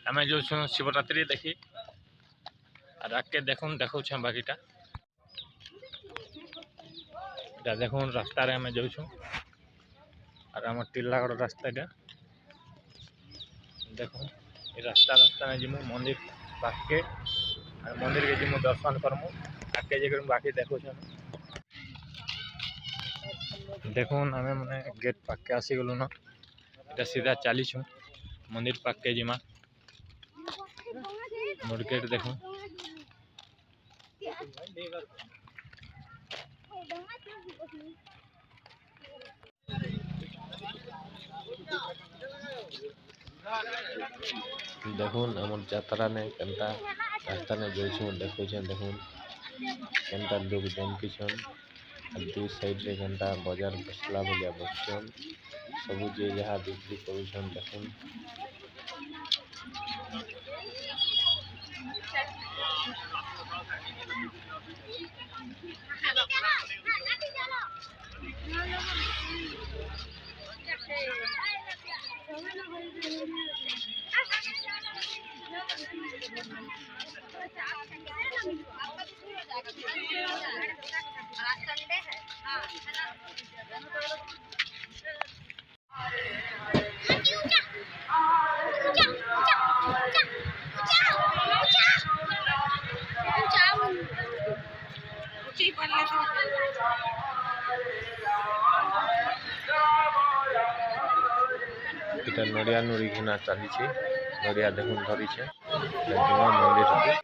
आमे जो छुं शिवरात्रि देखी और आगे देखून देखो छे बाकीटा जा देखून रास्ता रे आमे जो छुं और आम टिल्लागढ़ रास्ता देखो ये रास्ता में जिमु मंदिर पाके और मंदिर के जिमु दर्शन करमु आगे जगह बाकी देखो छे देखुन आमे माने गेट पाके आसी गलु न এটা सीधा चली छु मंदिर पाके जिमा मोर गेट देखो देखुन हमर यात्रा ने केनता रास्ता ने जोइ छु देखो छे देखुन केनता लोग जमकी छन दू साइड रे केनता बाजार बसला बोलिया बसछन सब जे जहाँ बिक्री करूछन देखुन इटा नड़िया नुड़ी घिना चली नड़िया देखुन धरी छे मंदिर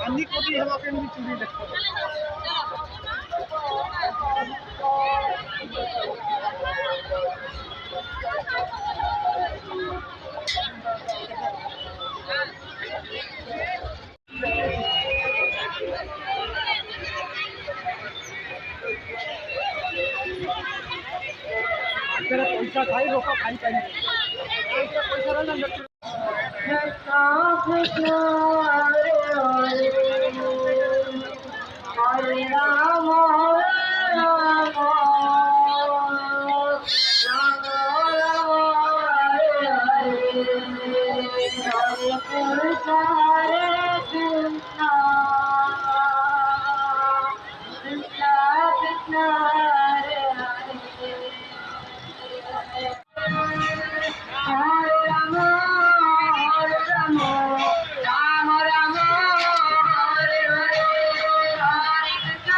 अन्नी कोटी हवा के भी चूड़ी देखो तेरा पैसा खाई रोका खाई चाहिए पैसा रहना हरे राम राम राम हरे कृष्ण कृष्ण कृष्ण हरे हरे हरे राम राम राम राम हरे हरे हरे कृष्ण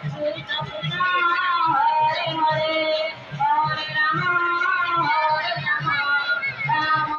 कृष्ण